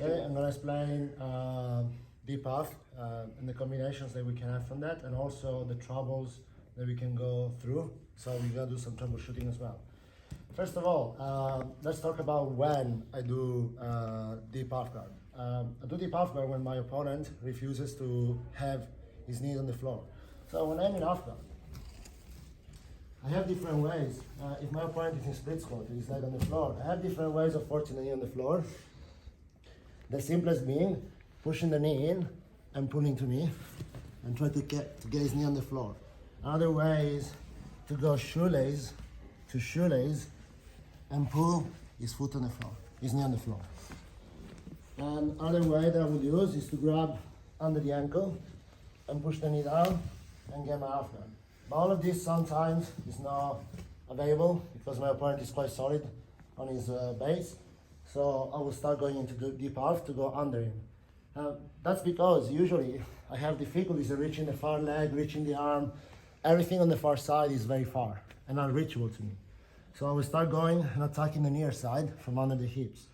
Okay, I'm going to explain deep off and the combinations that we can have from that, and also the troubles that we can go through. So we're going to do some troubleshooting as well. First of all, let's talk about when I do deep off guard. I do deep off guard when my opponent refuses to have his knees on the floor. So when I'm in off guard, I have different ways. If my opponent is in split squat, his leg on the floor, I have different ways of forcing the knee on the floor. The simplest being pushing the knee in and pulling to me and try to get his knee on the floor. Another way is to go shoelace to shoelace and pull his foot on the floor, his knee on the floor. And another way that I would use is to grab under the ankle and push the knee down and get my off guard. But all of this sometimes is not available because my opponent is quite solid on his base. So I will start going into the deep off to go under him. That's because usually I have difficulties in reaching the far leg, reaching the arm. Everything on the far side is very far and unreachable to me. So I will start going and attacking the near side from under the hips.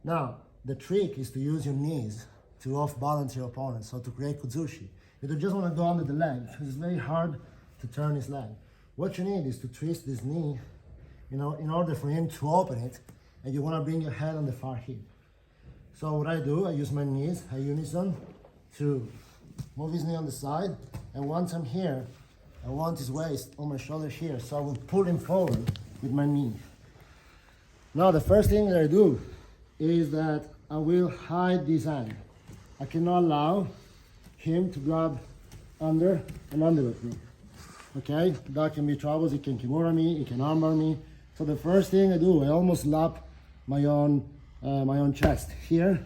Now, the trick is to use your knees to off-balance your opponent, so to create kuzushi. You don't just want to go under the leg, because it's very hard to turn his leg. What you need is to twist this knee, in order for him to open it, and you want to bring your head on the far hip. So what I do, I use my knees at unison to move his knee on the side, and once I'm here, I want his waist on my shoulder here, so I will pull him forward with my knee. Now the first thing that I do is that I will hide this hand. I cannot allow him to grab under and under with me. Okay, that can be troubles. He can kimura me, he can armbar me. So the first thing I do, I almost lap my own chest here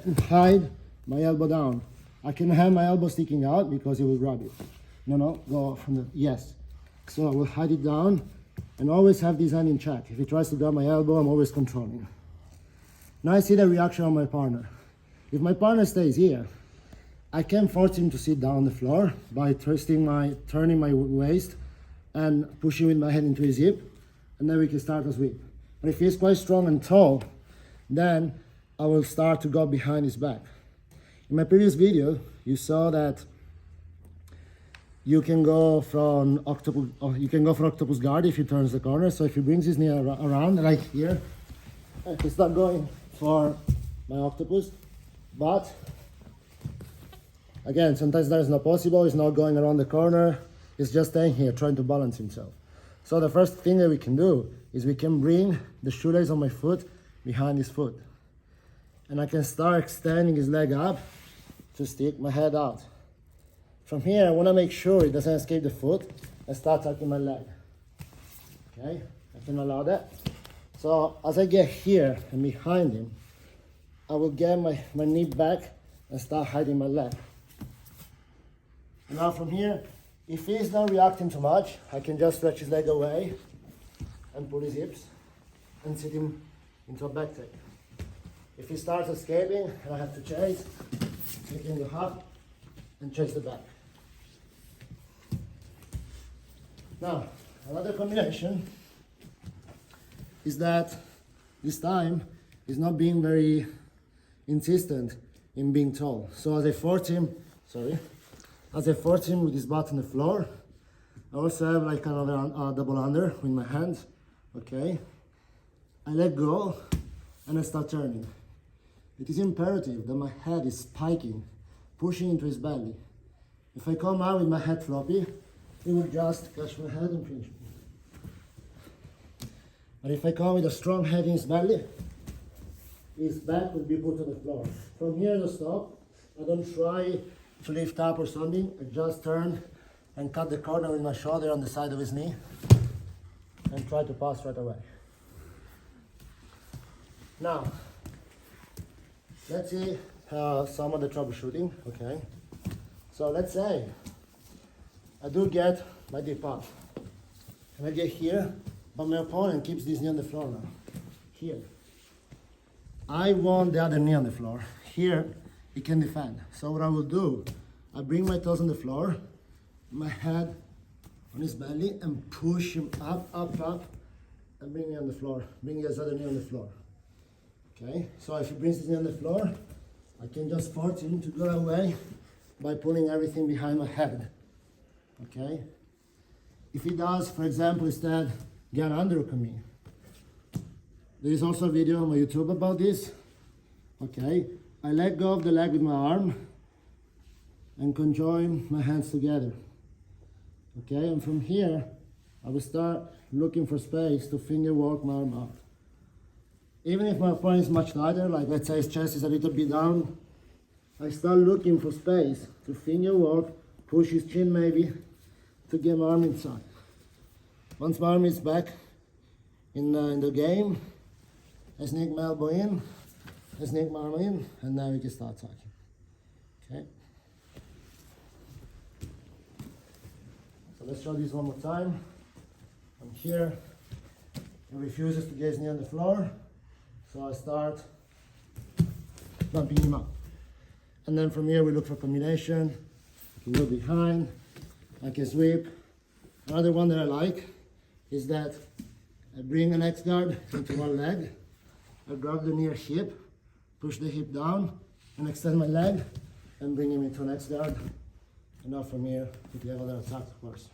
and hide my elbow down. I can have my elbow sticking out because he will grab it. No, go from the, yes. So I will hide it down and always have this hand in check. If he tries to grab my elbow, I'm always controlling. Now I see the reaction of my partner. If my partner stays here, I can force him to sit down on the floor by turning my waist and pushing with my head into his hip, and then we can start a sweep. But if he's quite strong and tall, then I will start to go behind his back. In my previous video, you saw that you can go from octopus guard if he turns the corner. So if he brings his knee around right here, I can start going for my octopus. But again, sometimes that is not possible. He's not going around the corner. He's just staying here, trying to balance himself. So the first thing that we can do is we can bring the shoelace on my foot behind his foot. And I can start extending his leg up to stick my head out. From here, I want to make sure it doesn't escape the foot and start tucking my leg. Okay, I can allow that. So as I get here and behind him, I will get my knee back and start hiding my leg. Now from here, if he's not reacting too much, I can just stretch his leg away and pull his hips and sit him into a back take. If he starts escaping and I have to chase, I can go up and chase the back. Now, another combination is that this time he's not being very insistent in being tall. So as I force him with his butt on the floor, I also have like another double under with my hands. Okay, I let go and I start turning. It is imperative that my head is spiking, pushing into his belly. If I come out with my head floppy, he will just catch my head and finish me. But if I come with a strong head in his belly, his back will be put on the floor. From here to stop, I don't try to lift up or something. I just turn and cut the corner with my shoulder on the side of his knee and try to pass right away. Now, let's see some of the troubleshooting, okay? So let's say I do get my deep off and I get here, but my opponent keeps this knee on the floor now, here. I want the other knee on the floor. Here, he can defend. So what I will do, I bring my toes on the floor, my head on his belly, and push him up, and bring me on the floor. Bring his other knee on the floor. Okay, so if he brings his knee on the floor, I can just force him to go away by pulling everything behind my head. Okay? If he does, for example, instead, get an underhook on me. There is also a video on my YouTube about this. Okay? I let go of the leg with my arm and conjoin my hands together. Okay? And from here, I will start looking for space to finger work my arm out. Even if my opponent is much lighter, like let's say his chest is a little bit down, I start looking for space to finger work, push his chin maybe, to get my arm inside. Once my arm is back in the game, I sneak my elbow in, I sneak my arm in, and now we can start talking. Okay? So let's try this one more time. I'm here, he refuses to get his knee on the floor, so I start bumping him up. And then from here we look for combination. I can go behind, I can sweep. Another one that I like is that I bring an X guard into one leg, I grab the near hip, push the hip down, and extend my leg, and bring him into an X guard. And now from here, with the other attack, of course.